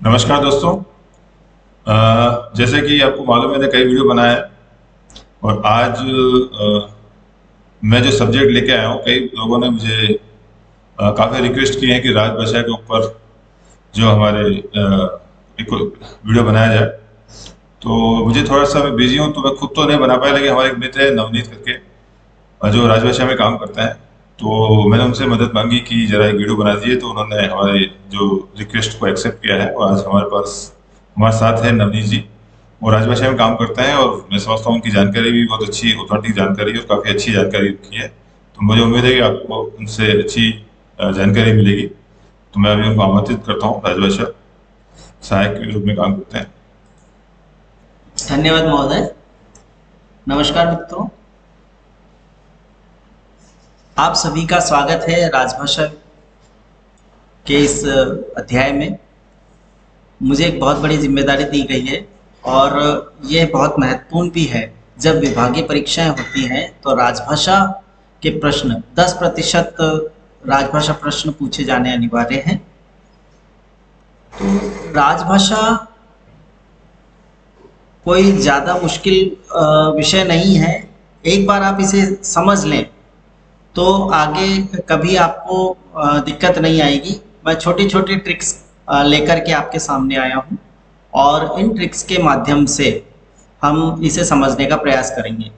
नमस्कार दोस्तों। जैसे कि आपको मालूम है, मैंने कई वीडियो बनाए हैं और आज मैं जो सब्जेक्ट लेके आया हूँ, कई लोगों ने मुझे काफ़ी रिक्वेस्ट की है कि राजभाषा के ऊपर जो हमारे एक वीडियो बनाया जाए। तो मुझे थोड़ा सा, मैं बिजी हूँ तो मैं खुद तो नहीं बना पाया, लेकिन हमारे एक मित्र है नवनीत करके, जो राजभाषा में काम करते हैं। तो मैंने उनसे मदद मांगी कि जरा एक वीडियो बना दिए, तो उन्होंने हमारे जो रिक्वेस्ट को एक्सेप्ट किया है और आज हमारे साथ है नवनीत जी। वो राजभाषा में काम करते हैं और मैं समझता हूँ उनकी जानकारी भी बहुत अच्छी, ऑथेंटिक जानकारी है और काफ़ी अच्छी जानकारी उनकी है। तो मुझे उम्मीद है कि आपको उनसे अच्छी जानकारी मिलेगी। तो मैं अभी उनको आमंत्रित करता हूँ। राजभाषा सहायक के रूप में काम करते हैं। धन्यवाद महोदय। नमस्कार मित्रों, आप सभी का स्वागत है राजभाषा के इस अध्याय में। मुझे एक बहुत बड़ी जिम्मेदारी दी गई है और ये बहुत महत्वपूर्ण भी है। जब विभागीय परीक्षाएं होती हैं तो राजभाषा के प्रश्न 10% राजभाषा प्रश्न पूछे जाने अनिवार्य हैं। तो राजभाषा कोई ज़्यादा मुश्किल विषय नहीं है। एक बार आप इसे समझ लें तो आगे कभी आपको दिक्कत नहीं आएगी। मैं छोटी छोटी ट्रिक्स लेकर के आपके सामने आया हूँ और इन ट्रिक्स के माध्यम से हम इसे समझने का प्रयास करेंगे।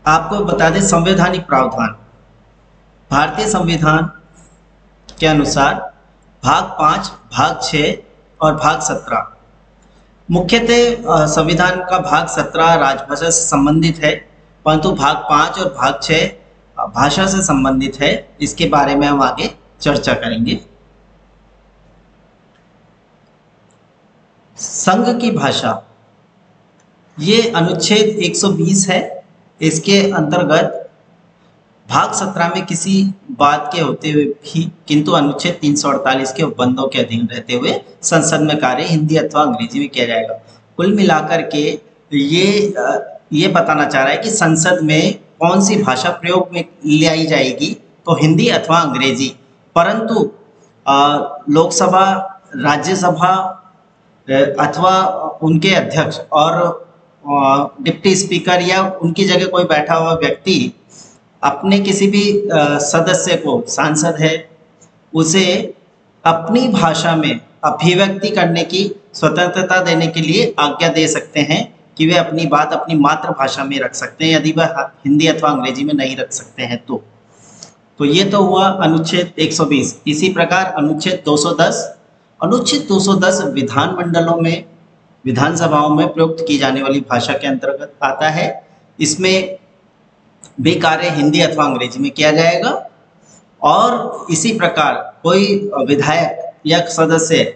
आपको बता दें, संवैधानिक प्रावधान भारतीय संविधान के अनुसार भाग 5, भाग 6 और भाग 17, मुख्यतः संविधान का भाग 17 राजभाषा से संबंधित है, परंतु भाग 5 और भाग 6 भाषा से संबंधित है। इसके बारे में हम आगे चर्चा करेंगे। संघ की भाषा, ये अनुच्छेद 120 है। इसके अंतर्गत भाग 17 में किसी बात के होते हुए भी, किंतु अनुच्छेद 348 के उपबंधों के अधीन रहते हुए संसद में कार्य हिंदी अथवा अंग्रेजी में किया जाएगा। कुल मिलाकर के ये बताना चाह रहा है कि संसद में कौन सी भाषा प्रयोग में लाई जाएगी, तो हिंदी अथवा अंग्रेजी। परंतु लोकसभा, राज्यसभा अथवा उनके अध्यक्ष और डिप्टी स्पीकर या उनकी जगह कोई बैठा हुआ व्यक्ति अपने किसी भी सदस्य को, सांसद है, उसे अपनी भाषा में अभिव्यक्ति करने की स्वतंत्रता देने के लिए आज्ञा दे सकते हैं कि वे अपनी बात अपनी मातृभाषा में रख सकते हैं, यदि वह हिंदी अथवा अंग्रेजी में नहीं रख सकते हैं तो ये तो हुआ अनुच्छेद 120। इसी प्रकार अनुच्छेद 210 विधानमंडलों में, विधानसभाओं में प्रयुक्त की जाने वाली भाषा के अंतर्गत आता है। इसमें भी कार्य हिंदी अथवा अंग्रेजी में किया जाएगा। और इसी प्रकार कोई विधायक या सदस्य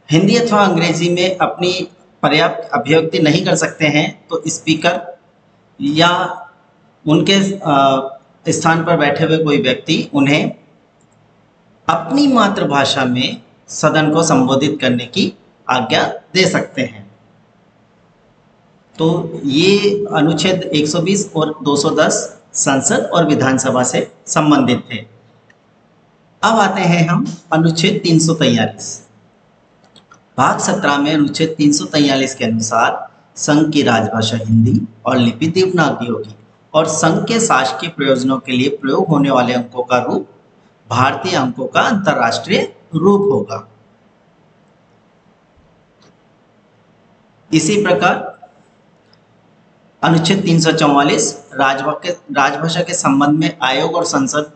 हिंदी अथवा अंग्रेजी में अपनी पर्याप्त अभिव्यक्ति नहीं कर सकते हैं तो स्पीकर या उनके स्थान पर बैठे हुए कोई व्यक्ति उन्हें अपनी मातृभाषा में सदन को संबोधित करने की आज्ञा दे सकते हैं। तो ये अनुच्छेद 120 और 210 संसद और विधानसभा से संबंधित थे। अब आते हैं हम अनुच्छेद 343। भाग 17 में अनुच्छेद 343 के अनुसार संघ की राजभाषा हिंदी और लिपि देवनागरी होगी और संघ के शासकीय प्रयोजनों के लिए प्रयोग होने वाले अंकों का रूप भारतीय अंकों का अंतर्राष्ट्रीय रूप होगा। इसी प्रकार अनुच्छेद 344 राजभाषा के संबंध में आयोग और संसद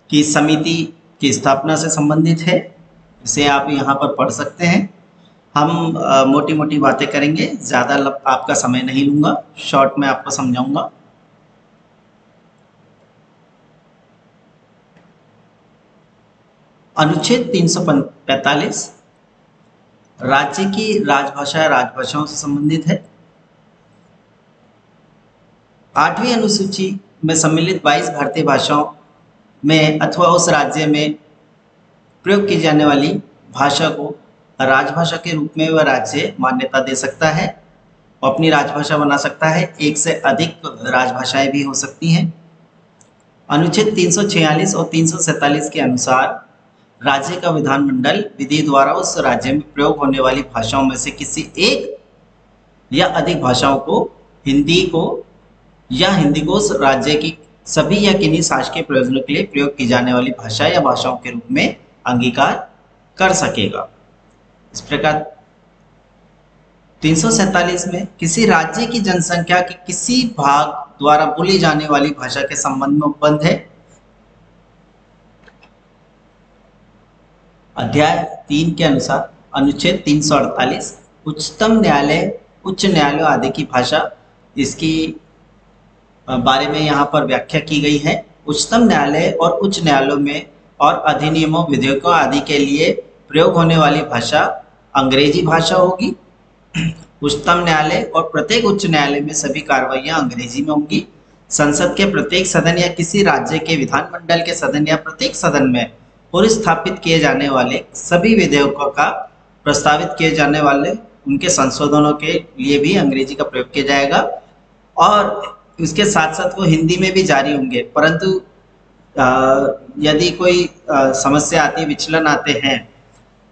की समिति की स्थापना से संबंधित है। इसे आप यहाँ पर पढ़ सकते हैं। हम मोटी मोटी बातें करेंगे, ज़्यादा आपका समय नहीं लूँगा, शॉर्ट में आपको समझाऊंगा। अनुच्छेद 345 राज्य की राजभाषा राजभाषाओं से संबंधित है। 8वीं अनुसूची में सम्मिलित 22 भारतीय भाषाओं में अथवा उस राज्य में प्रयोग की जाने वाली भाषा को राजभाषा के रूप में वह राज्य मान्यता दे सकता है, अपनी राजभाषा बना सकता है। एक से अधिक राजभाषाएं भी हो सकती हैं। अनुच्छेद 346 और 347 के अनुसार राज्य का विधानमंडल विधि द्वारा उस राज्य में प्रयोग होने वाली भाषाओं में से किसी एक या अधिक भाषाओं को हिंदी को उस राज्य की सभी या किन्हीं शासकीय प्रयोजनों के लिए प्रयोग की जाने वाली भाषा या भाषाओं के रूप में अंगीकार कर सकेगा। इस प्रकार 347 में किसी राज्य की जनसंख्या के किसी भाग द्वारा बोली जाने वाली भाषा के संबंध में उपबंध है। अध्याय 3 के अनुसार अनुच्छेद 348 उच्चतम न्यायालय, उच्च न्यायालय आदि की भाषा, इसकी बारे में यहाँ पर व्याख्या की गई है। उच्चतम न्यायालय और उच्च न्यायालयों में और अधिनियमों, विधेयकों आदि के लिए प्रयोग होने वाली भाषा अंग्रेजी भाषा होगी। उच्चतम न्यायालय और प्रत्येक उच्च न्यायालय में सभी कार्रवाइयाँ अंग्रेजी में होंगी। संसद के प्रत्येक सदन या किसी राज्य के विधानमंडल के सदन या प्रत्येक सदन में पुरस्थापित किए जाने वाले सभी विधेयकों का प्रस्तावित किए जाने वाले उनके संशोधनों के लिए भी अंग्रेजी का प्रयोग किया जाएगा। और उसके साथ साथ वो हिंदी में भी जारी होंगे, परंतु यदि कोई समस्या आती है, विचलन आते हैं,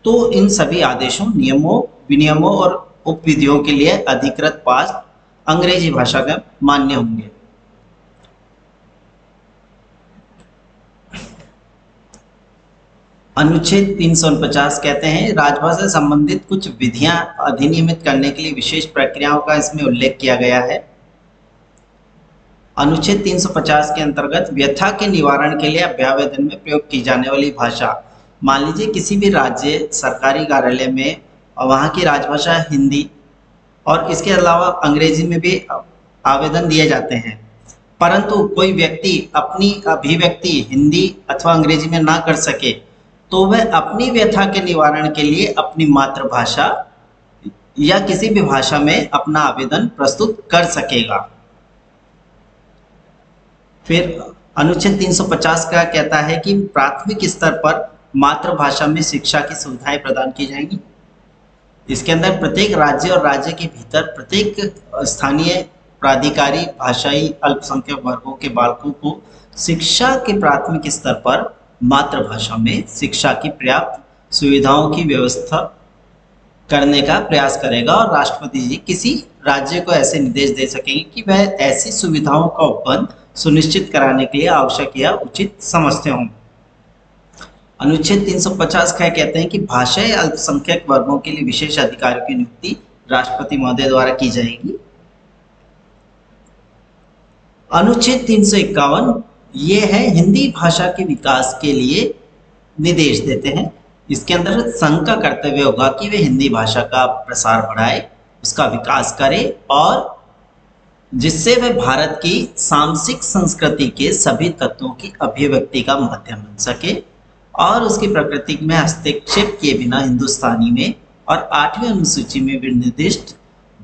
तो इन सभी आदेशों, नियमों, विनियमों और उपविधियों के लिए अधिकृत पाठ अंग्रेजी भाषा का मान्य होंगे। अनुच्छेद 349 कहते हैं राजभाषा से संबंधित कुछ विधियां अधिनियमित करने के लिए विशेष प्रक्रियाओं का इसमें उल्लेख किया गया है। अनुच्छेद 350 के अंतर्गत व्यथा के निवारण के लिए अभ्यावेदन में प्रयोग की जाने वाली भाषा, मान लीजिए किसी भी राज्य सरकारी कार्यालय में वहाँ की राजभाषा हिंदी और इसके अलावा अंग्रेजी में भी आवेदन दिए जाते हैं, परंतु कोई व्यक्ति अपनी अभिव्यक्ति हिंदी अथवा अंग्रेजी में ना कर सके तो वह अपनी व्यथा के निवारण के लिए अपनी मातृभाषा या किसी भी भाषा में अपना आवेदन प्रस्तुत कर सकेगा। फिर अनुच्छेद 350 का कहता है कि प्राथमिक स्तर पर मातृभाषा में शिक्षा की सुविधाएं प्रदान की जाएंगी। इसके अंदर प्रत्येक राज्य और राज्य के भीतर प्रत्येक स्थानीय प्राधिकारी भाषाई अल्पसंख्यक वर्गों के बालकों को शिक्षा के प्राथमिक स्तर पर मातृभाषा में शिक्षा की पर्याप्त सुविधाओं की व्यवस्था करने का प्रयास करेगा और राष्ट्रपति जी किसी राज्य को ऐसे निर्देश दे सकेंगे कि वह ऐसी सुविधाओं का उपबंध सुनिश्चित कराने के लिए आवश्यक या उचित समझते हों। अनुच्छेद 350 का कहते हैं कि भाषाई अल्पसंख्यक वर्गों के लिए विशेष अधिकारियों की नियुक्ति राष्ट्रपति महोदय द्वारा की जाएगी। अनुच्छेद 351 ये है हिंदी भाषा के विकास के लिए निर्देश देते हैं। इसके अंदर संघ का कर्तव्य होगा कि वे हिंदी भाषा का प्रसार बढ़ाए, उसका विकास करे और जिससे वह भारत की सांस्कृतिक संस्कृति के सभी तत्वों की अभिव्यक्ति का माध्यम बन सके और उसकी प्रकृति में हस्तक्षेप किए बिना हिंदुस्तानी में और 8वीं अनुसूची में निर्दिष्ट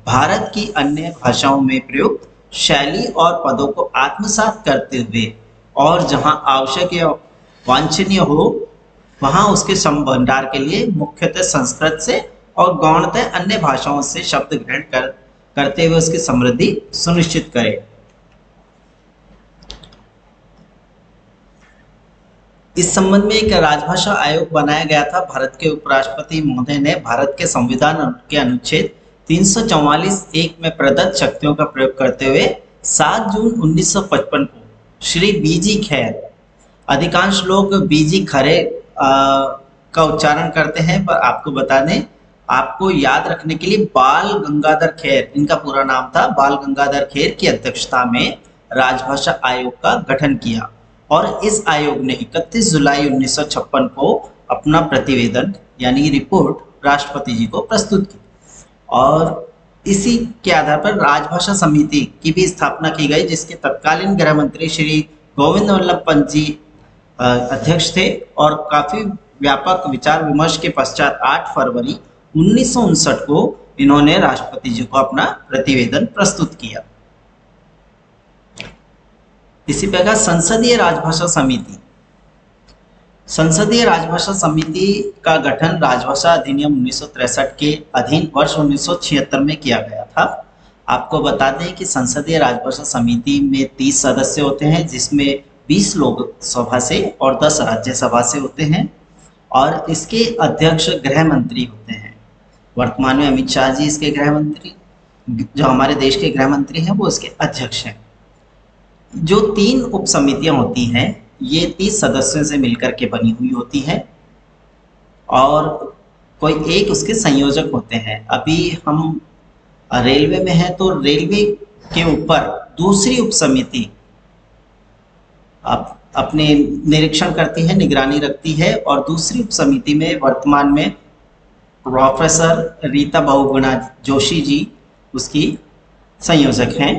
भारत की अन्य भाषाओं में प्रयुक्त शैली और पदों को आत्मसात करते हुए और जहां आवश्यक या वांछनीय हो वहां उसके संभंडार के लिए मुख्यतः संस्कृत से और गौणतः अन्य भाषाओं से शब्द ग्रहण करते हुए उसकी समृद्धि सुनिश्चित करे। इस संबंध में एक राजभाषा आयोग बनाया गया था। भारत के उपराष्ट्रपति महोदय ने भारत के संविधान के अनुच्छेद 344(1) में प्रदत्त शक्तियों का प्रयोग करते हुए 7 जून 1955 को श्री बीजी खैर, अधिकांश लोग बीजी खरे का उच्चारण करते हैं, पर आपको बता दें, आपको याद रखने के लिए बाल गंगाधर खेर, इनका पूरा नाम था, बाल गंगाधर खेर की अध्यक्षता में राजभाषा आयोग का गठन किया और इस आयोग ने 31 जुलाई 1956 को अपना प्रतिवेदन यानी रिपोर्ट राष्ट्रपति जी को प्रस्तुत की और इसी के आधार पर राजभाषा समिति की भी स्थापना की गई, जिसके तत्कालीन गृह मंत्री श्री गोविंद वल्लभ पंत जी अध्यक्ष थे और काफी व्यापक विचार विमर्श के पश्चात 8 फरवरी 1959 को इन्होंने राष्ट्रपति जी को अपना प्रतिवेदन प्रस्तुत किया। इसी प्रकार संसदीय राजभाषा समिति, संसदीय राजभाषा समिति का गठन राजभाषा अधिनियम 1963 के अधीन वर्ष 1976 में किया गया था। आपको बता दें कि संसदीय राजभाषा समिति में 30 सदस्य होते हैं, जिसमें 20 लोकसभा से और 10 राज्यसभा से होते हैं और इसके अध्यक्ष गृह मंत्री होते हैं। वर्तमान में अमित शाह जी इसके गृह मंत्री, जो हमारे देश के गृह मंत्री हैं, वो इसके अध्यक्ष हैं। जो 3 उप समितियां होती हैं, ये 30 सदस्यों से मिलकर के बनी हुई होती हैं और कोई एक उसके संयोजक होते हैं। अभी हम रेलवे में हैं तो रेलवे के ऊपर दूसरी उप समिति अपने निरीक्षण करती है, निगरानी रखती है, और दूसरी उप समिति में वर्तमान में प्रोफेसर रीता बहुगुणा जोशी जी उसकी संयोजक हैं।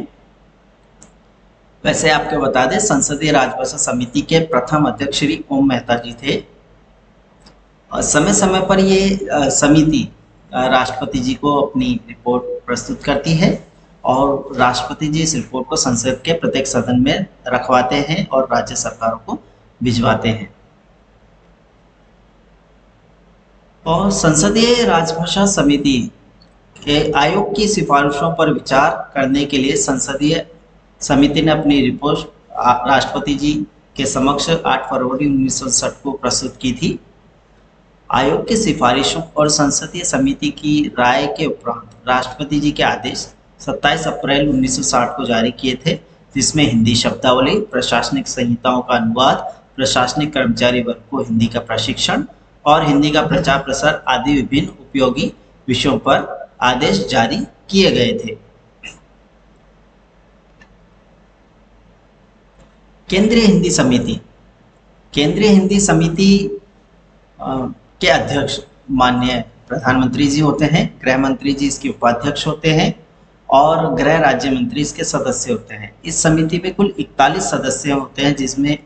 वैसे आपको बता दें, संसदीय राजभाषा समिति के प्रथम अध्यक्ष श्री ओम मेहता जी थे। समय समय पर ये समिति राष्ट्रपति जी को अपनी रिपोर्ट प्रस्तुत करती है और राष्ट्रपति जी इस रिपोर्ट को संसद के प्रत्येक सदन में रखवाते हैं और राज्य सरकारों को भिजवाते हैं। और संसदीय राजभाषा समिति के आयोग की सिफारिशों पर विचार करने के लिए संसदीय समिति ने अपनी रिपोर्ट राष्ट्रपति जी के समक्ष 8 फरवरी 1960 को प्रस्तुत की थी। आयोग की सिफारिशों और संसदीय समिति की राय के उपरांत राष्ट्रपति जी के आदेश 27 अप्रैल 1960 को जारी किए थे, जिसमें हिंदी शब्दावली, प्रशासनिक संहिताओं का अनुवाद, प्रशासनिक कर्मचारी वर्ग को हिंदी का प्रशिक्षण और हिंदी का प्रचार प्रसार आदि विभिन्न उपयोगी विषयों पर आदेश जारी किए गए थे। केंद्रीय हिंदी समिति, केंद्रीय हिंदी समिति के अध्यक्ष माननीय प्रधानमंत्री जी होते हैं, गृह मंत्री जी इसके उपाध्यक्ष होते हैं और गृह राज्य मंत्री इसके सदस्य होते हैं। इस समिति में कुल 41 सदस्य होते हैं, जिसमें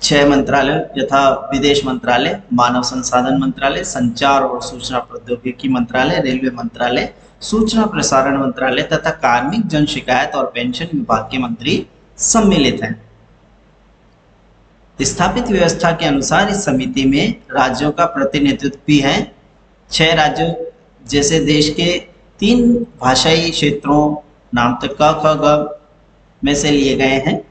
6 मंत्रालय यथा विदेश मंत्रालय, मानव संसाधन मंत्रालय, संचार और सूचना प्रौद्योगिकी मंत्रालय, रेलवे मंत्रालय, सूचना प्रसारण मंत्रालय तथा कार्मिक, जन शिकायत और पेंशन विभाग के मंत्री सम्मिलित हैं। स्थापित व्यवस्था के अनुसार इस समिति में राज्यों का प्रतिनिधित्व भी है। 6 राज्यों जैसे देश के 3 भाषाई क्षेत्रों नाम तक क ख ग में से लिए गए हैं।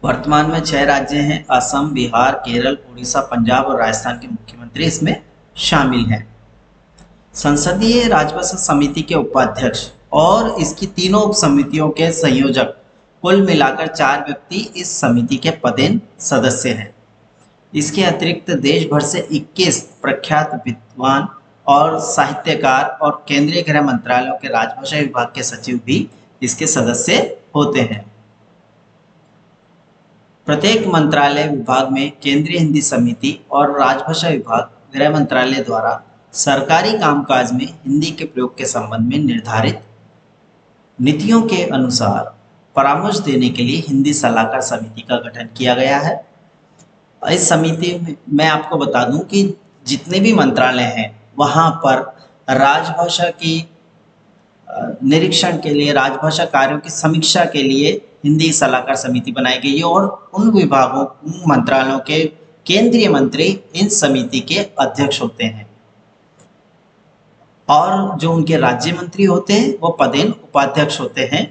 वर्तमान में 6 राज्य हैं, असम, बिहार, केरल, उड़ीसा, पंजाब और राजस्थान के मुख्यमंत्री इसमें शामिल हैं। संसदीय राजभाषा समिति के उपाध्यक्ष और इसकी तीनों उप समितियों के संयोजक कुल मिलाकर 4 व्यक्ति इस समिति के पदेन सदस्य हैं। इसके अतिरिक्त देश भर से 21 प्रख्यात विद्वान और साहित्यकार और केंद्रीय गृह मंत्रालयों के राजभाषा विभाग के सचिव भी इसके सदस्य होते हैं। प्रत्येक मंत्रालय विभाग में केंद्रीय हिंदी समिति और राजभाषा विभाग गृह मंत्रालय द्वारा सरकारी कामकाज में हिंदी के प्रयोग के संबंध में निर्धारित नीतियों के अनुसार परामर्श देने के लिए हिंदी सलाहकार समिति का गठन किया गया है। इस समिति में मैं आपको बता दूं कि जितने भी मंत्रालय हैं वहां पर राजभाषा की निरीक्षण के लिए, राजभाषा कार्यों की समीक्षा के लिए हिंदी सलाहकार समिति बनाई गई है और उन विभागों, उन मंत्रालयों के केंद्रीय मंत्री इन समिति के अध्यक्ष होते हैं और जो उनके राज्य मंत्री होते हैं वो पदेन उपाध्यक्ष होते हैं।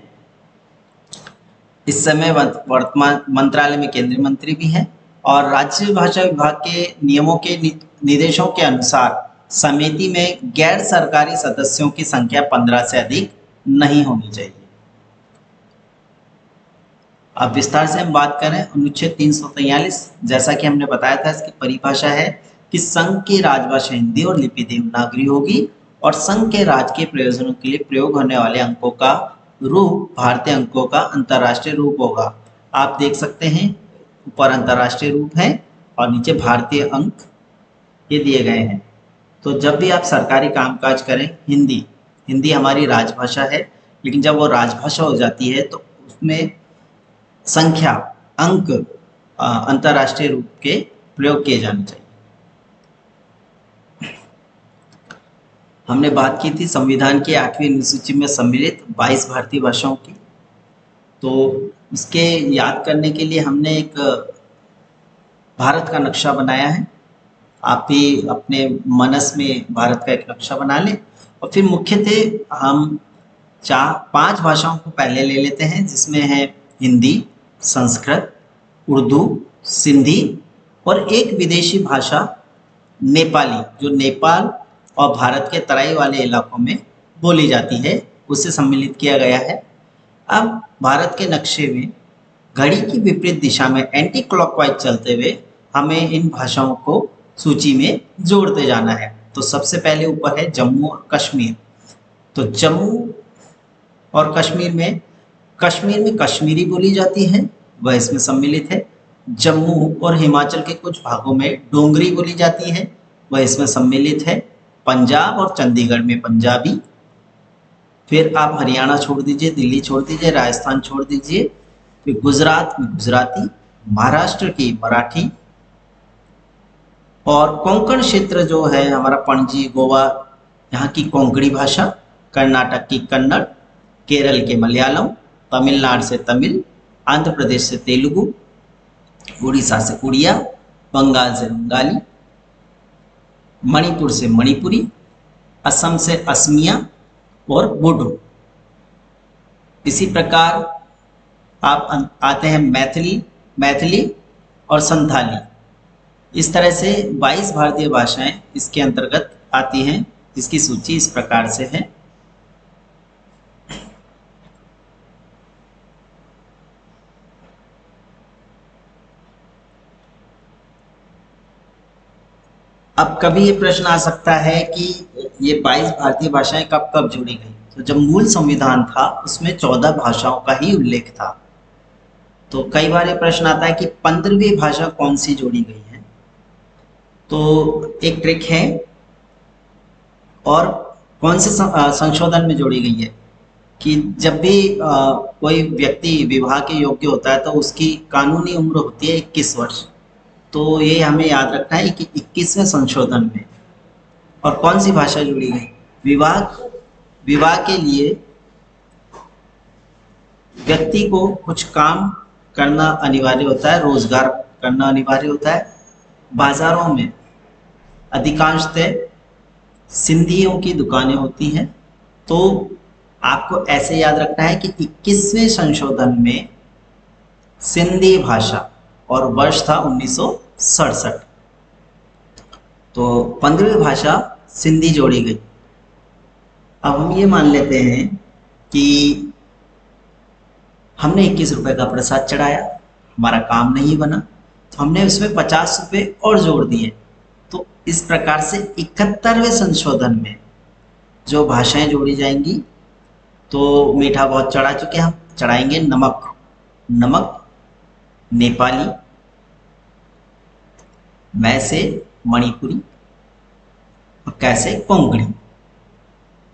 इस समय वर्तमान मंत्रालय में केंद्रीय मंत्री भी हैं और राज्य भाषा विभाग के नियमों के निर्देशों के अनुसार समिति में गैर सरकारी सदस्यों की संख्या 15 से अधिक नहीं होनी चाहिए। अब विस्तार से हम बात करें अनुच्छेद 343, जैसा कि हमने बताया था, इसकी परिभाषा है कि संघ की राजभाषा हिंदी और लिपि देवनागरी होगी और संघ के राज के प्रयोजनों के लिए प्रयोग होने वाले अंकों का रूप भारतीय अंकों का अंतर्राष्ट्रीय रूप होगा। आप देख सकते हैं ऊपर अंतर्राष्ट्रीय रूप है और नीचे भारतीय अंक ये दिए गए हैं। तो जब भी आप सरकारी कामकाज करें, हिंदी हमारी राजभाषा है, लेकिन जब वो राजभाषा हो जाती है तो उसमें संख्या, अंक अंतर्राष्ट्रीय रूप के प्रयोग किए जाने चाहिए। हमने बात की थी संविधान की 8वीं अनुसूची में सम्मिलित 22 भारतीय भाषाओं की। तो इसके याद करने के लिए हमने एक भारत का नक्शा बनाया है। आप भी अपने मनस में भारत का एक नक्शा बना लें और फिर मुख्यतः हम 5 भाषाओं को पहले ले लेते हैं, जिसमें है हिंदी, संस्कृत, उर्दू, सिंधी और एक विदेशी भाषा नेपाली, जो नेपाल और भारत के तराई वाले इलाकों में बोली जाती है, उसे सम्मिलित किया गया है। अब भारत के नक्शे में घड़ी की विपरीत दिशा में एंटी क्लॉकवाइज चलते हुए हमें इन भाषाओं को सूची में जोड़ते जाना है। तो सबसे पहले ऊपर है जम्मू और कश्मीर। तो जम्मू और कश्मीर में कश्मीरी बोली जाती है, वह इसमें सम्मिलित है। जम्मू और हिमाचल के कुछ भागों में डोगरी बोली जाती है, वह इसमें सम्मिलित है। पंजाब और चंडीगढ़ में पंजाबी। फिर आप हरियाणा छोड़ दीजिए, दिल्ली छोड़ दीजिए, राजस्थान छोड़ दीजिए। फिर गुजरात में गुजराती, महाराष्ट्र की मराठी, और कोंकण क्षेत्र जो है हमारा पणजी, गोवा, यहाँ की कोंकणी भाषा। कर्नाटक की कन्नड़, केरल के मलयालम, तमिलनाडु से तमिल, आंध्र प्रदेश से तेलुगु, उड़ीसा से उड़िया, बंगाल से बंगाली, मणिपुर से मणिपुरी, असम से असमिया और बोडो। इसी प्रकार आप आते हैं मैथिली और संथाली। इस तरह से 22 भारतीय भाषाएं इसके अंतर्गत आती हैं। इसकी सूची इस प्रकार से है। अब कभी ये प्रश्न आ सकता है कि ये 22 भारतीय भाषाएं कब कब जोड़ी गई। तो जब मूल संविधान था उसमें 14 भाषाओं का ही उल्लेख था। तो कई बार ये प्रश्न आता है कि 15वीं भाषा कौन सी जोड़ी गई है। तो एक ट्रिक है, और कौन से संशोधन में जोड़ी गई है कि जब भी कोई व्यक्ति विवाह के योग्य होता है तो उसकी कानूनी उम्र होती है 21 वर्ष। तो ये हमें याद रखना है कि 21वें संशोधन में और कौन सी भाषा जुड़ी गई। विवाह के लिए व्यक्ति को कुछ काम करना अनिवार्य होता है, रोजगार करना अनिवार्य होता है। बाजारों में अधिकांशतः सिंधियों की दुकानें होती हैं। तो आपको ऐसे याद रखना है कि 21वें संशोधन में सिंधी भाषा और वर्ष था 1967। तो 15वीं भाषा सिंधी जोड़ी गई। अब हम ये मान लेते हैं कि हमने 21 रुपए का प्रसाद चढ़ाया, हमारा काम नहीं बना, तो हमने उसमें 50 रुपए और जोड़ दिए। तो इस प्रकार से 71वें संशोधन में जो भाषाएं जोड़ी जाएंगी, तो मीठा बहुत चढ़ा चुके हम, चढ़ाएंगे नमक नेपाली, मैं से मणिपुरी और कैसे कोंकणी।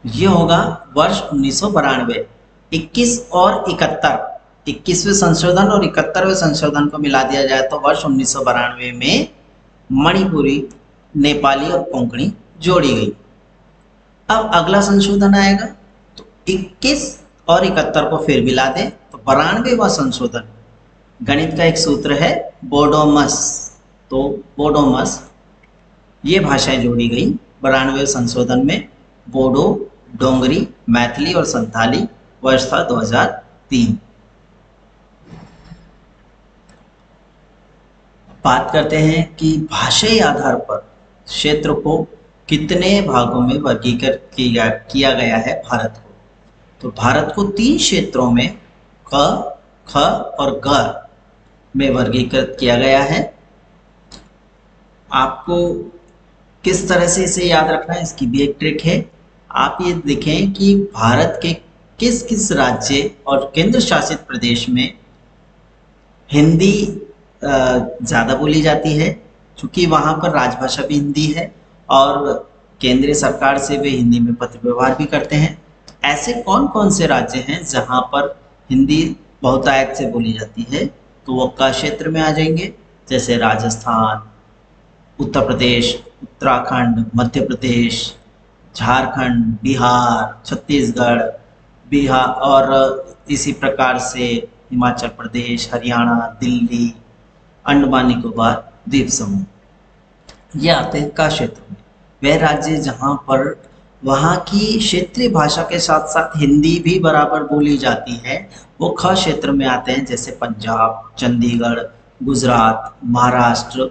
ये होगा वर्ष 1992। 21 और 71, 21वें संशोधन और 71वें संशोधन को मिला दिया जाए तो वर्ष 1992 में मणिपुरी, नेपाली और कोंकणी जोड़ी गई। अब अगला संशोधन आएगा तो 21 और 71 को फिर मिला दें तो 92वां संशोधन। गणित का एक सूत्र है बोडोमस। तो बोडोमस ये भाषाएं जोड़ी गई 92वें संशोधन में। बोडो, डोंगरी, मैथिली और संथाली। वर्ष था 2003। बात करते हैं कि भाषाई आधार पर क्षेत्र को कितने भागों में वर्गीकृत किया गया है भारत को। तो भारत को 3 क्षेत्रों में क, ख और ग में वर्गीकृत किया गया है। आपको किस तरह से इसे याद रखना है, इसकी भी एक ट्रिक है। आप ये देखें कि भारत के किस किस राज्य और केंद्र शासित प्रदेश में हिंदी ज़्यादा बोली जाती है, क्योंकि वहाँ पर राजभाषा भी हिंदी है और केंद्रीय सरकार से वे हिंदी में पत्र व्यवहार भी करते हैं। ऐसे कौन कौन से राज्य हैं जहाँ पर हिंदी बहुतायत से बोली जाती है, तो वो क क्षेत्र में आ जाएंगे, जैसे राजस्थान, उत्तर प्रदेश, उत्तराखंड, मध्य प्रदेश, झारखंड, बिहार, छत्तीसगढ़, बिहार और इसी प्रकार से हिमाचल प्रदेश, हरियाणा, दिल्ली, अंडमान निकोबार द्वीप समूह। ये आते हैं का क्षेत्र में। वह राज्य जहाँ पर वहाँ की क्षेत्रीय भाषा के साथ साथ हिंदी भी बराबर बोली जाती है, वो ख क्षेत्र में आते हैं, जैसे पंजाब, चंडीगढ़, गुजरात, महाराष्ट्र,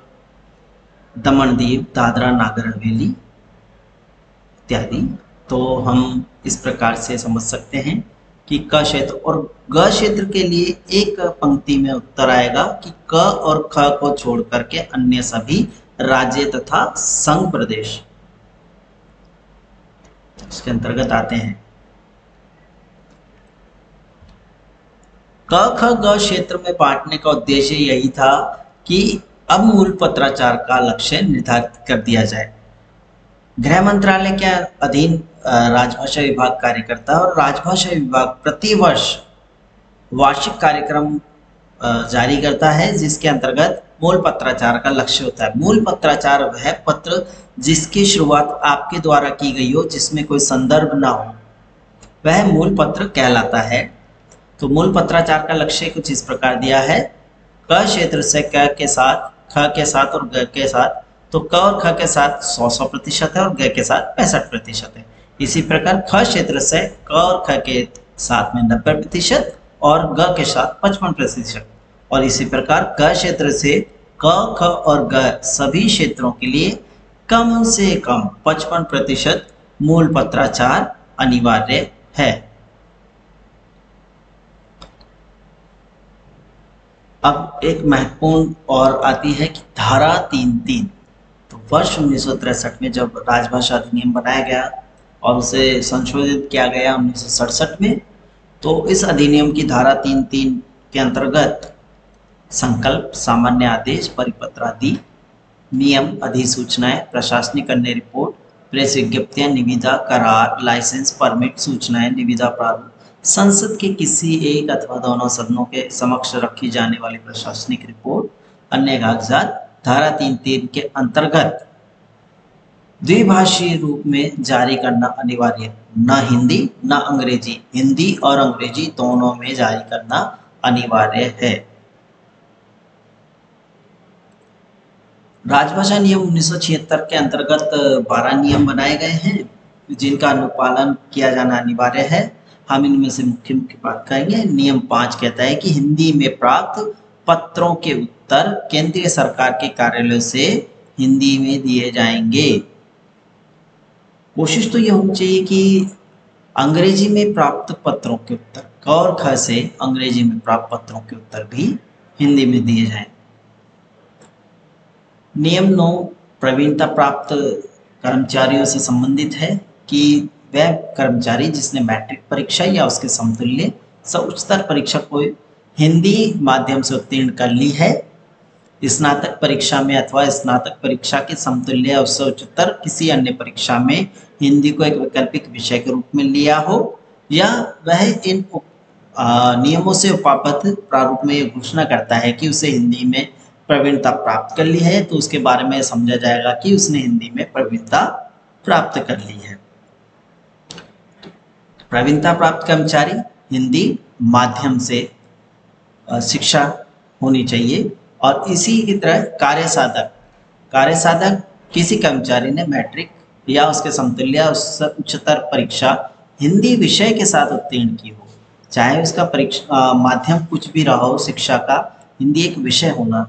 दमन दीव, दादरा नगर हवेली इत्यादि। तो हम इस प्रकार से समझ सकते हैं कि क क्षेत्र और ग क्षेत्र के लिए एक पंक्ति में उत्तर आएगा कि क और ख को छोड़ करके अन्य सभी राज्य तथा संघ प्रदेश इसके अंतर्गत आते हैं। क ख ग क्षेत्र में बांटने का उद्देश्य यही था कि अब मूल पत्राचार का लक्ष्य निर्धारित कर दिया जाए। गृह मंत्रालय के अधीन राजभाषा विभाग कार्य करता है और राजभाषा विभाग प्रतिवर्ष वार्षिक कार्यक्रम जारी करता है, जिसके अंतर्गत मूल पत्राचार का लक्ष्य होता है। मूल पत्राचार वह पत्र जिसकी शुरुआत आपके द्वारा की गई हो, जिसमें कोई संदर्भ ना हो, वह मूल पत्र कहलाता है। तो मूल पत्राचार का लक्ष्य कुछ इस प्रकार दिया है। क क्षेत्र से क के साथ, ख के साथ और ग के साथ, तो क और ख के साथ 100% है और ग के साथ 65% है। इसी प्रकार ख क्षेत्र से क और ख के साथ में 90% और ग के साथ 55%। और इसी प्रकार क क्षेत्र से क ख और ग सभी क्षेत्रों के लिए कम से कम 55% मूल पत्राचार अनिवार्य है। अब एक महत्वपूर्ण और आती है कि धारा 3(3). तो वर्ष 1963 में जब राजभाषा अधिनियम बनाया गया और उसे संशोधित किया गया 1967 में, तो इस अधिनियम की धारा 3(3) के अंतर्गत संकल्प, सामान्य आदेश, परिपत्र आदि, नियम, अधिसूचनाएं, प्रशासनिक अन्य रिपोर्ट, प्रेस विज्ञप्तियां, निविदा, करार, लाइसेंस, परमिट, सूचनाएं, निविदा प्रारूप, संसद के किसी एक अथवा दोनों सदनों के समक्ष रखी जाने वाली प्रशासनिक रिपोर्ट, अन्य कागजात धारा 3(3) के अंतर्गत द्विभाषीय रूप में जारी करना अनिवार्य है। न हिंदी न अंग्रेजी, हिंदी और अंग्रेजी दोनों में जारी करना अनिवार्य है। राजभाषा नियम 1976 के अंतर्गत 12 नियम बनाए गए हैं जिनका अनुपालन किया जाना अनिवार्य है। हम इनमें से मुख्य मुख्य बात करेंगे। नियम 5 कहता है कि हिंदी में प्राप्त पत्रों के उत्तर केंद्रीय सरकार के कार्यालयों से हिंदी में दिए जाएंगे। कोशिश तो ये होनी चाहिए कि अंग्रेजी में प्राप्त पत्रों के उत्तर, क और ख से अंग्रेजी में प्राप्त पत्रों के उत्तर भी हिंदी में दिए जाएं। नियम 9 प्रवीणता प्राप्त कर्मचारियों से संबंधित है कि वह कर्मचारी जिसने मैट्रिक परीक्षा या उसके समतुल्य उच्चतर परीक्षा को हिंदी माध्यम से उत्तीर्ण कर ली है, स्नातक परीक्षा में अथवा स्नातक परीक्षा के समतुल्य या उससे उच्चतर किसी अन्य परीक्षा में हिंदी को एक वैकल्पिक विषय के रूप में लिया हो, या वह इन नियमों से उपाबद्ध प्रारूप में यह घोषणा करता है कि उसे हिंदी में प्रवीणता प्राप्त कर ली है, तो उसके बारे में समझा जाएगा कि उसने हिंदी में प्रवीणता प्राप्त कर ली है। प्रवीणता प्राप्त कर्मचारी हिंदी माध्यम से शिक्षा होनी चाहिए। और इसी की तरह कार्य साधक किसी कर्मचारी ने मैट्रिक या उसके समतुल्य उससे उच्चतर परीक्षा हिंदी विषय के साथ उत्तीर्ण की हो, चाहे उसका परीक्षा माध्यम कुछ भी रहा हो, शिक्षा का हिंदी एक विषय होना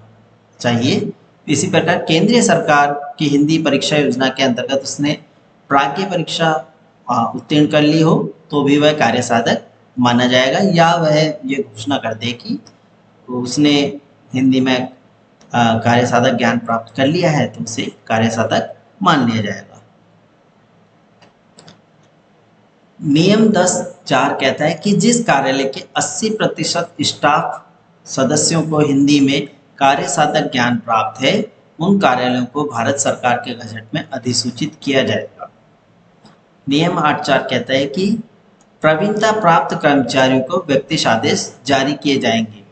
चाहिए। इसी प्रकार केंद्रीय सरकार की हिंदी परीक्षा योजना के अंतर्गत उसने प्राज्ञ परीक्षा उत्तीर्ण कर ली हो तो भी वह कार्य साधक माना जाएगा, या वह ये घोषणा कर दे कि उसने हिंदी में कार्य साधक ज्ञान प्राप्त कर लिया है तो उसे कार्य साधक मान लिया जाएगा। नियम 10(4) कहता है कि जिस कार्यालय के 80% स्टाफ सदस्यों को हिंदी में कार्य साधक ज्ञान प्राप्त है, उन कार्यालयों को भारत सरकार के गजट में अधिसूचित किया जाएगा। नियम 8(4) कहता है कि प्रवीणता प्राप्त कर्मचारियों को व्यक्तिश आदेश जारी किए जाएंगे।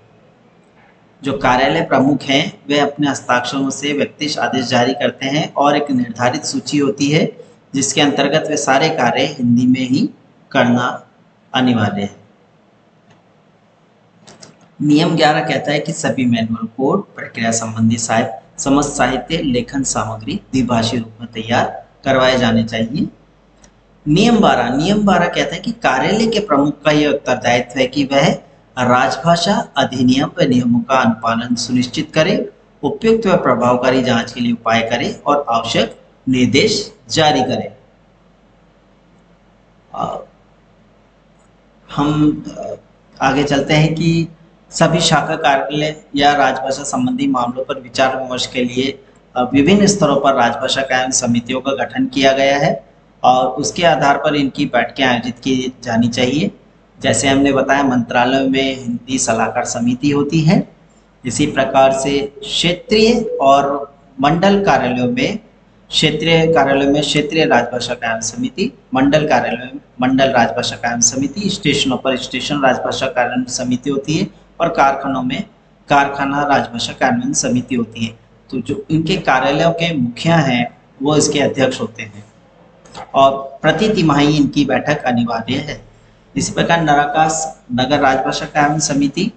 जो कार्यालय प्रमुख हैं वे अपने हस्ताक्षरों से व्यक्तिश आदेश जारी करते हैं और एक निर्धारित सूची होती है जिसके अंतर्गत वे सारे कार्य हिंदी में ही करना अनिवार्य है। नियम 11 कहता है कि सभी मैनुअल कोड, प्रक्रिया संबंधी समस्त साहित्य, लेखन सामग्री द्विभाषी रूप में तैयार करवाए जाने चाहिए। नियम 12 कहता है कि कार्यालय के प्रमुख का यह उत्तरदायित्व है कि वह राजभाषा अधिनियम व नियमों का अनुपालन सुनिश्चित करे उपयुक्त व प्रभावकारी जांच के लिए उपाय करे और आवश्यक निर्देश जारी करे। हम आगे चलते हैं कि सभी शाखा कार्यालय या राजभाषा संबंधी मामलों पर विचार विमर्श के लिए विभिन्न स्तरों पर राजभाषा कायम समितियों का गठन किया गया है और उसके आधार पर इनकी बैठकें आयोजित की जानी चाहिए। जैसे हमने बताया, मंत्रालयों में हिंदी सलाहकार समिति होती है। इसी प्रकार से क्षेत्रीय और मंडल कार्यालयों में क्षेत्रीय राजभाषा कायम समिति, मंडल कार्यालयों में मंडल राजभाषा कायम समिति, स्टेशनों पर स्टेशन राजभाषा कायम समिति होती है और कारखानों में कारखाना राजभाषा कायम समिति होती है। तो जो इनके कार्यालयों के मुखिया हैं वो इसके अध्यक्ष होते हैं और प्रति तिमाही इनकी बैठक अनिवार्य है। इसी प्रकार नराकास नगर राजभाषा कायम समिति,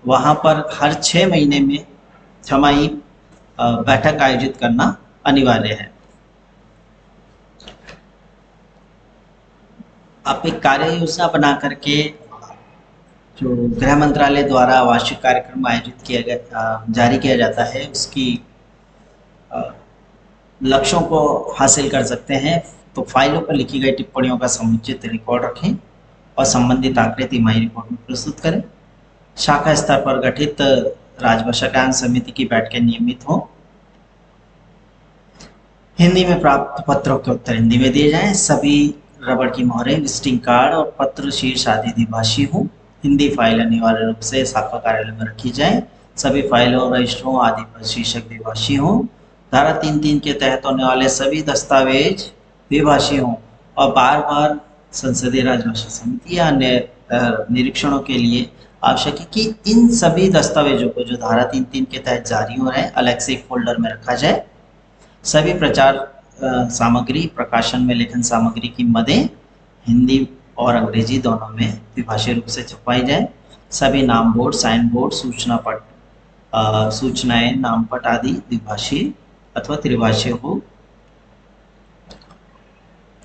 वहाँ पर हर 6 महीने में छमाही बैठक आयोजित करना अनिवार्य है। आप एक कार्य योजना बना करके जो गृह मंत्रालय द्वारा वार्षिक कार्यक्रम आयोजित किया गया जारी किया जाता है, उसकी लक्ष्यों को हासिल कर सकते हैं। तो फाइलों पर लिखी गई टिप्पणियों का समुचित रिकॉर्ड रखें और संबंधित आंकड़े तिमाही रिपोर्ट में प्रस्तुत करें। शाखा स्तर पर गठित राजभाषा कायम समिति की बैठकें नियमित हों। हिंदी में प्राप्त पत्रों के उत्तर हिंदी में दिए जाएं। सभी रबड़ की मोहरें, विजिटिंग कार्ड और पत्र शीर्ष आदि द्विभाषी हों। हिंदी फाइल अनिवार्य रूप से शाखा कार्यालय में रखी जाए। सभी फाइलों, रजिस्टरों आदि पर शीर्षक द्विभाषी हों। धारा 3(3) के तहत होने वाले सभी दस्तावेज द्विभाषी हों और बार बार संसदीय राजभाषा समिति या अन्य निरीक्षणों के लिए आवश्यक है कि इन सभी दस्तावेजों को जो धारा 3(3) के तहत जारी हो रहे हैं अलग से एक फोल्डर में रखा जाए। सभी प्रचार सामग्री, प्रकाशन में लेखन सामग्री की मदें हिंदी और अंग्रेजी दोनों में द्विभाषी रूप से छपवाई जाए। सभी नाम बोर्ड, साइन बोर्ड, सूचनाएं, नामपट आदि द्विभाषी अथवा त्रिभाषी हो।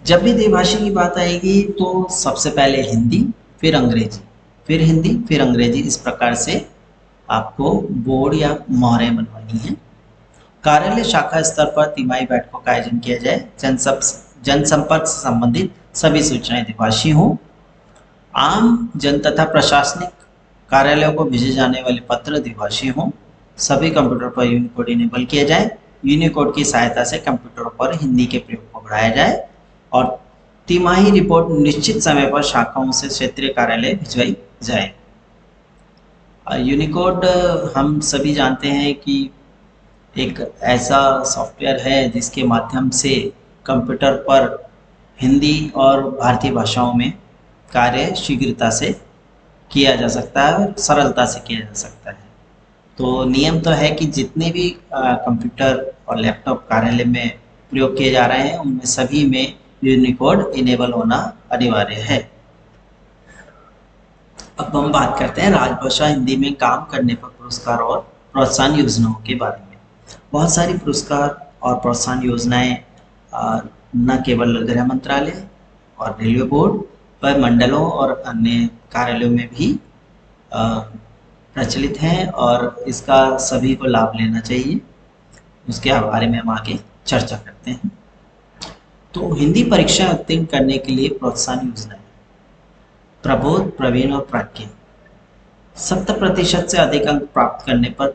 जब भी द्विभाषी की बात आएगी तो सबसे पहले हिंदी, फिर अंग्रेजी, फिर हिंदी, फिर अंग्रेजी, इस प्रकार से आपको बोर्ड या मोहरें बनवानी है। कार्यालय शाखा स्तर पर तिमाही बैठकों का आयोजन किया जाए। जनसंपर्क से संबंधित सभी सूचनाएं द्विभाषी हों। आम जन तथा प्रशासनिक कार्यालयों को भेजे जाने वाले पत्र द्विभाषी हों। सभी कंप्यूटर पर यूनिकोड इनेबल किया जाए। यूनिकोड की सहायता से कंप्यूटरों पर हिंदी के प्रयोग को बढ़ाया जाए और तिमाही रिपोर्ट निश्चित समय पर शाखाओं से क्षेत्रीय कार्यालय भिजवाई जाए। यूनिकोड हम सभी जानते हैं कि एक ऐसा सॉफ्टवेयर है जिसके माध्यम से कंप्यूटर पर हिंदी और भारतीय भाषाओं में कार्य शीघ्रता से किया जा सकता है और सरलता से किया जा सकता है। तो नियम तो है कि जितने भी कंप्यूटर और लैपटॉप कार्यालय में प्रयोग किए जा रहे हैं उनमें सभी में यूनिकोड इनेबल होना अनिवार्य है। अब हम बात करते हैं राजभाषा हिंदी में काम करने पर पुरस्कार और प्रोत्साहन योजनाओं के बारे में। बहुत सारी पुरस्कार और प्रोत्साहन योजनाएं न केवल गृह मंत्रालय और रेलवे बोर्ड पर मंडलों और अन्य कार्यालयों में भी प्रचलित हैं और इसका सभी को लाभ लेना चाहिए। उसके बारे में हम आगे चर्चा करते हैं। तो हिंदी परीक्षा उत्तीर्ण करने के लिए प्रोत्साहन योजनाएं: प्रबोध, प्रवीण और प्राज्ञ। 70% से अधिक अंक प्राप्त करने पर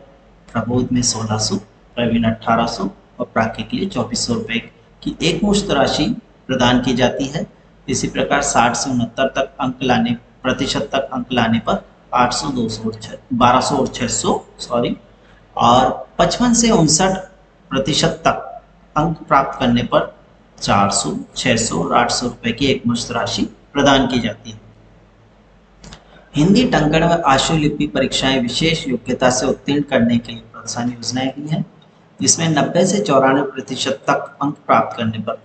प्रबोध में 1600, प्रवीण 1800 और प्राज्ञ के लिए 2400 रुपये की एक मुश्त राशि प्रदान की जाती है। इसी प्रकार 60 से 69 प्रतिशत तक अंक लाने पर 800, 1200 और 600 और 55 से 59% तक अंक प्राप्त करने पर 400, 600 और 800 रुपये की एक मुश्त राशि प्रदान की जाती है। हिंदी टंकण व आशुलिपि परीक्षाएं विशेष योग्यता से उत्तीर्ण करने के लिए प्रोत्साहन योजनाएं भी हैं, जिसमें 90 से 94% तक अंक प्राप्त करने पर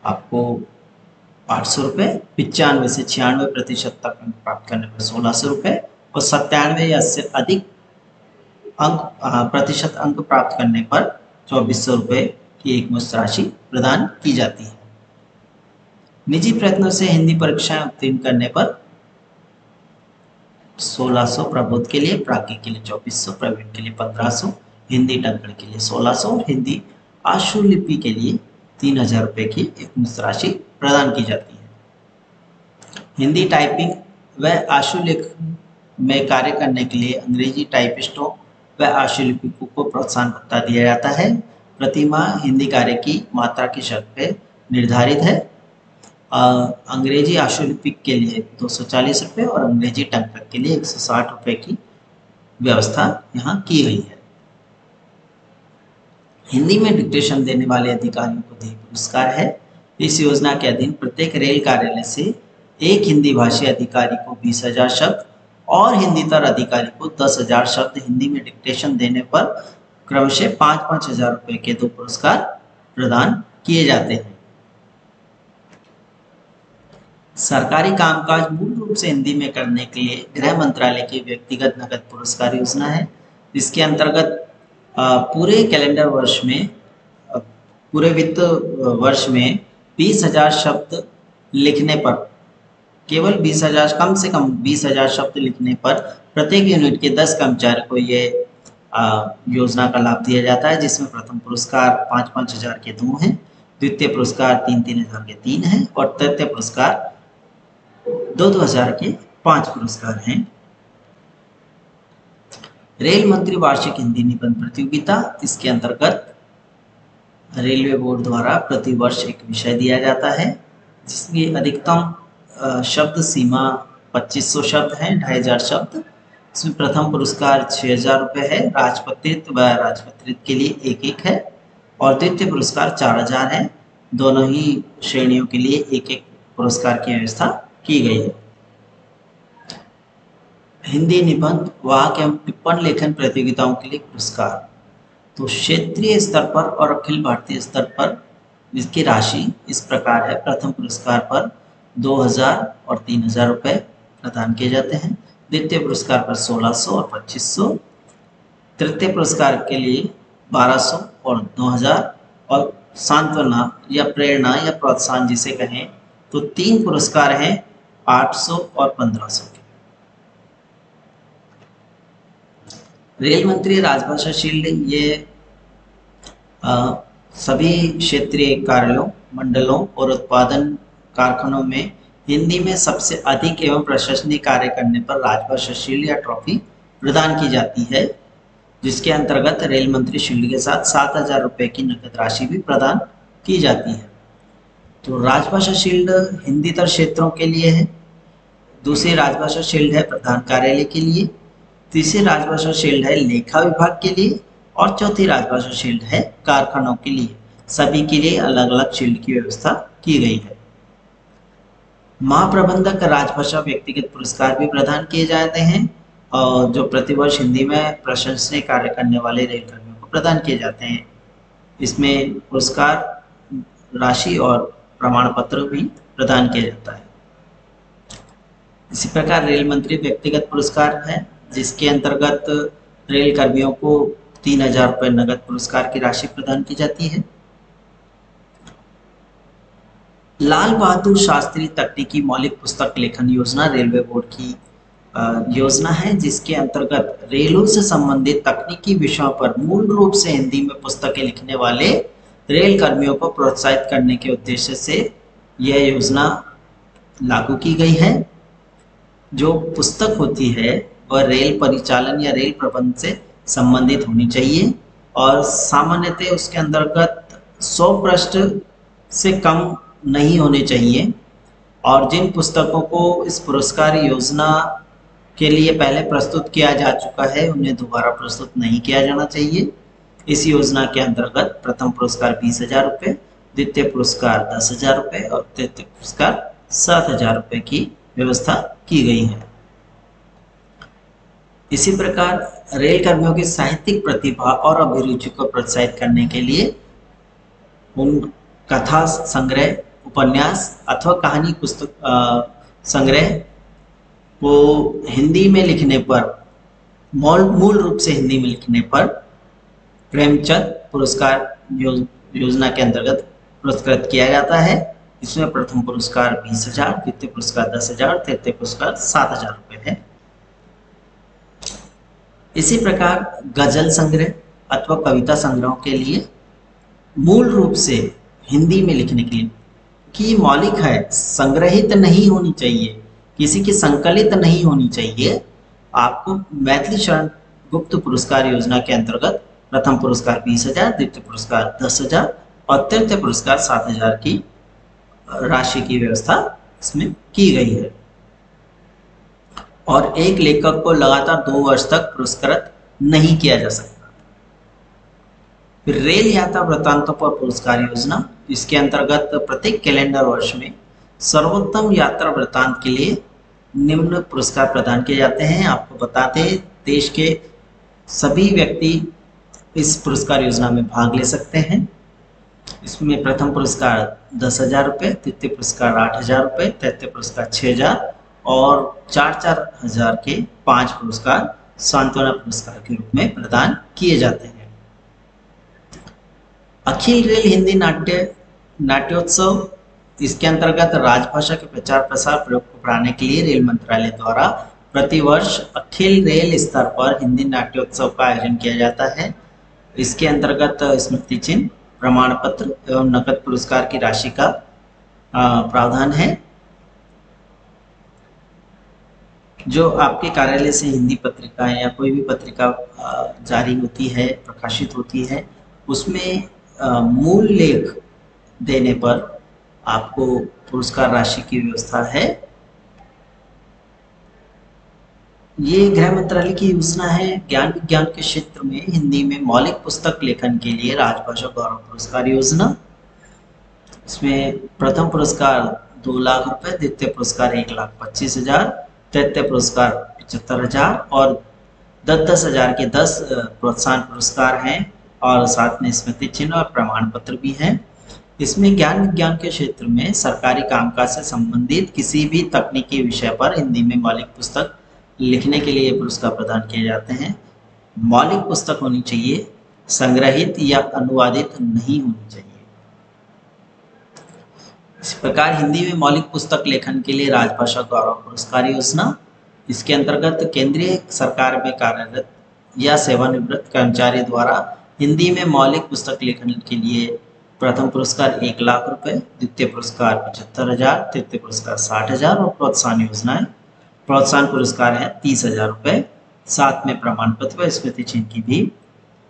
आपको 800 रुपये, 95 से 96% तक अंक प्राप्त करने पर 1600 रुपये और 97 या इससे अधिक प्रतिशत अंक प्राप्त करने पर 2400 रुपये की एक मुश्त राशि प्रदान की जाती है। निजी प्रयत्नों से हिंदी परीक्षाएं उत्तीर्ण करने पर 1600 प्रबोध के लिए, प्राज्ञ के लिए 2400, प्रवीण के लिए 1500 हिंदी टंकण के लिए 1600 और हिंदी आशुलिपि के लिए 3000 रुपये की एकमुश्त राशि प्रदान की जाती है। हिंदी टाइपिंग व आशुलेख में कार्य करने के लिए अंग्रेजी टाइपिस्टों व आशुलिपिकों को प्रोत्साहन भत्ता दिया जाता है। प्रतिमाह हिंदी कार्य की मात्रा की शर्त पे निर्धारित है। अंग्रेजी आशुलिपिक के लिए 240 रुपये और अंग्रेजी टंकण के लिए 160 रुपये की व्यवस्था यहाँ की गई है। हिंदी में डिक्टेशन देने वाले अधिकारियों को देय पुरस्कार है। इस योजना के अधीन प्रत्येक रेल कार्यालय से एक हिंदी भाषी अधिकारी को 20,000 शब्द और हिंदीतर अधिकारी को 10,000 शब्द हिंदी में डिक्टेशन देने पर क्रमशः 5-5 हजार रुपये के 2 पुरस्कार प्रदान किए जाते हैं। सरकारी कामकाज मूल रूप से हिंदी में करने के लिए गृह मंत्रालय की व्यक्तिगत नकद पुरस्कार योजना है। इसके अंतर्गत पूरे कैलेंडर वर्ष में पूरे वित्त वर्ष में 20,000 शब्द लिखने पर केवल 20,000 कम से कम 20,000 शब्द लिखने पर प्रत्येक यूनिट के 10 कर्मचारी को ये योजना का लाभ दिया जाता है, जिसमें प्रथम पुरस्कार 5-5 हजार के 2 हैं, द्वितीय पुरस्कार 3-3 हजार के 3 हैं और तृतीय पुरस्कार 2-2 हजार के 5 पुरस्कार हैं। रेल मंत्री वार्षिक हिंदी निबंध प्रतियोगिता, इसके अंतर्गत रेलवे बोर्ड द्वारा प्रति वर्ष एक विषय दिया जाता है जिसकी अधिकतम शब्द सीमा 2500 शब्द है, 2,500 शब्द। इसमें प्रथम पुरस्कार 6,000 रुपये है, राजपत्रित व राजपत्रित के लिए 1-1 है और द्वितीय पुरस्कार 4,000 है। दोनों ही श्रेणियों के लिए 1-1 पुरस्कार की व्यवस्था की गई है। हिंदी निबंध, वाक्य एवं टिप्पण लेखन प्रतियोगिताओं के लिए पुरस्कार तो क्षेत्रीय स्तर पर और अखिल भारतीय स्तर पर इसकी राशि इस प्रकार है। प्रथम पुरस्कार पर 2,000 और 3,000 रुपये प्रदान किए जाते हैं, द्वितीय पुरस्कार पर 1,600 और 2,500, तृतीय पुरस्कार के लिए 1,200 और 2,000 और सांत्वना या प्रेरणा या प्रोत्साहन जिसे कहें तो 3 पुरस्कार हैं 800 और 1,500 के। रेल मंत्री राजभाषा शील्ड ये सभी क्षेत्रीय कार्यालयों, मंडलों और उत्पादन कारखानों में हिंदी में सबसे अधिक एवं प्रशंसनीय कार्य करने पर राजभाषा शील्ड या ट्रॉफी प्रदान की जाती है, जिसके अंतर्गत रेल मंत्री शील्ड के साथ 7,000 रुपये की नकद राशि भी प्रदान की जाती है। तो राजभाषा शील्ड हिंदीतर क्षेत्रों के लिए है, दूसरी राजभाषा शील्ड है प्रधान कार्यालय के लिए, तीसरी राजभाषा शील्ड है लेखा विभाग के लिए और चौथी राजभाषा शील्ड है कारखानों के लिए। सभी के लिए अलग अलग शील्ड की व्यवस्था की गई है। महाप्रबंधक राजभाषा व्यक्तिगत पुरस्कार भी प्रदान किए जाते हैं और जो प्रतिवर्ष हिंदी में प्रशंसनीय कार्य करने वाले रेलकर्मियों को प्रदान किए जाते हैं। इसमें पुरस्कार राशि और प्रमाण पत्र भी प्रदान किया जाता है। इसी प्रकार रेल मंत्री व्यक्तिगत पुरस्कार है, जिसके अंतर्गत रेल कर्मियों को 3,000 रुपये नगद पुरस्कार की राशि प्रदान की जाती है। लाल बहादुर शास्त्री तकनीकी मौलिक पुस्तक लेखन योजना रेलवे बोर्ड की योजना है, जिसके अंतर्गत रेलों से संबंधित तकनीकी विषयों पर मूल रूप से हिंदी में पुस्तकें लिखने वाले रेल कर्मियों को प्रोत्साहित करने के उद्देश्य से यह योजना लागू की गई है। जो पुस्तक होती है वह रेल परिचालन या रेल प्रबंध से संबंधित होनी चाहिए और सामान्यतः उसके अंतर्गत 100 पृष्ठ से कम नहीं होने चाहिए और जिन पुस्तकों को इस पुरस्कार योजना के लिए पहले प्रस्तुत किया जा चुका है उन्हें दोबारा प्रस्तुत नहीं किया जाना चाहिए। इस योजना के अंतर्गत प्रथम पुरस्कार 20,000 रुपये, द्वितीय पुरस्कार 10,000 रुपये और तृतीय पुरस्कार 7,000 रुपये की व्यवस्था की गई है। इसी प्रकार रेल कर्मियों की साहित्यिक प्रतिभा और अभिरुचि को प्रोत्साहित करने के लिए उन कथा संग्रह, उपन्यास अथवा कहानी पुस्तक संग्रह को हिंदी में लिखने पर मूल रूप से हिंदी में लिखने पर प्रेमचंद पुरस्कार योजना के अंतर्गत पुरस्कृत किया जाता है। इसमें प्रथम पुरस्कार 20,000, द्वितीय पुरस्कार 10,000, तृतीय पुरस्कार 7,000 रुपये है। इसी प्रकार गजल संग्रह, अथवा कविता संग्रहों के लिए मूल रूप से हिंदी में लिखने के लिए, कि मौलिक है, संग्रहित नहीं होनी चाहिए, किसी की संकलित नहीं होनी चाहिए। आपको मैथिली शरण गुप्त पुरस्कार योजना के अंतर्गत प्रथम पुरस्कार 20,000, द्वितीय पुरस्कार 10,000 और तृतीय पुरस्कार 7,000 की राशि की व्यवस्था इसमें की गई है। और एक लेखक को लगातार 2 वर्ष तक पुरस्कृत नहीं किया जा सकता। फिर रेल यात्रा वृत्तांतों पर पुरस्कार योजना, इसके अंतर्गत प्रत्येक कैलेंडर वर्ष में सर्वोत्तम यात्रा वृत्तांत के लिए निम्न पुरस्कार प्रदान किए जाते हैं। आपको बताते हैं देश के सभी व्यक्ति इस पुरस्कार योजना में भाग ले सकते हैं। इसमें प्रथम पुरस्कार 10,000 रुपये, द्वितीय पुरस्कार 8,000 रुपये, तृतीय पुरस्कार 6,000 और 4-4 हज़ार के 5 पुरस्कार सांत्वना पुरस्कार के रूप में प्रदान किए जाते हैं। अखिल रेल हिंदी नाट्योत्सव, इसके अंतर्गत राजभाषा के प्रचार प्रसार प्रयोग को बढ़ाने के लिए रेल मंत्रालय द्वारा प्रतिवर्ष अखिल रेल स्तर पर हिंदी नाट्योत्सव का आयोजन किया जाता है। इसके अंतर्गत स्मृति चिन्ह, प्रमाण पत्र एवं नकद पुरस्कार की राशि का प्रावधान है। जो आपके कार्यालय से हिंदी पत्रिका या कोई भी पत्रिका जारी होती है, प्रकाशित होती है, उसमें मूल लेख देने पर आपको पुरस्कार राशि की व्यवस्था है। ये गृह मंत्रालय की योजना है। ज्ञान विज्ञान के क्षेत्र में हिंदी में मौलिक पुस्तक लेखन के लिए राजभाषा गौरव पुरस्कार योजना, इसमें प्रथम पुरस्कार 2 लाख रुपए, द्वितीय पुरस्कार 1,25,000, तृतीय पुरस्कार 75,000 और 10-10 हज़ार के 10 प्रोत्साहन पुरस्कार हैं और साथ में स्मृति चिन्ह और प्रमाण पत्र भी हैं। इसमें ज्ञान विज्ञान के क्षेत्र में सरकारी कामकाज से संबंधित किसी भी तकनीकी विषय पर हिंदी में मौलिक पुस्तक लिखने के लिए पुरस्कार प्रदान किए जाते हैं। मौलिक पुस्तक होनी चाहिए, संग्रहित या अनुवादित नहीं होनी चाहिए। इस प्रकार हिंदी में मौलिक पुस्तक लेखन के लिए राजभाषा गौरव पुरस्कार योजना, इसके अंतर्गत केंद्रीय सरकार में कार्यरत या सेवानिवृत्त कर्मचारी द्वारा हिंदी में मौलिक पुस्तक लेखन के लिए प्रथम पुरस्कार 1 लाख रुपए, द्वितीय पुरस्कार 75,000, तृतीय पुरस्कार 60,000 और प्रोत्साहन योजनाएं, प्रोत्साहन पुरस्कार है 30,000 रुपये। साथ में प्रमाण पत्र व स्मृति चिन्ह की भी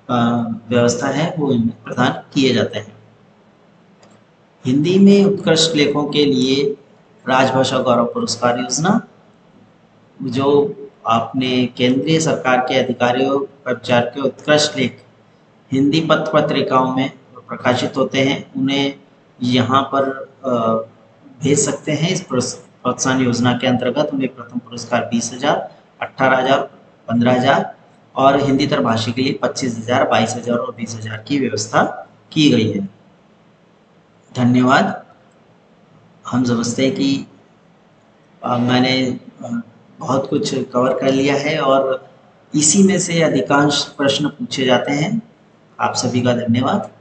व्यवस्था है, वो इनमें प्रदान किए जाते हैं। हिंदी में उत्कृष्ट लेखों के लिए राजभाषा गौरव पुरस्कार योजना, जो आपने केंद्रीय सरकार के अधिकारियों कर्मचारियों के उत्कृष्ट लेख हिंदी पत्र पत्रिकाओं में प्रकाशित होते हैं, उन्हें यहाँ पर भेज सकते हैं। इस प्रोत्साहन योजना के अंतर्गत उन्हें प्रथम पुरस्कार 20,000, 18,000, 15,000 और हिंदी तर भाषी के लिए 25,000, 22,000 और 20,000 की व्यवस्था की गई है। धन्यवाद। हम समझते हैं कि मैंने बहुत कुछ कवर कर लिया है और इसी में से अधिकांश प्रश्न पूछे जाते हैं। आप सभी का धन्यवाद।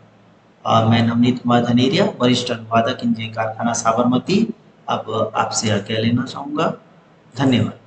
मैं नवनीत कुमार धनेरिया, वरिष्ठ अनुवादक, इंजन कारखाना साबरमती, अब आपसे आज्ञा लेना चाहूँगा। धन्यवाद।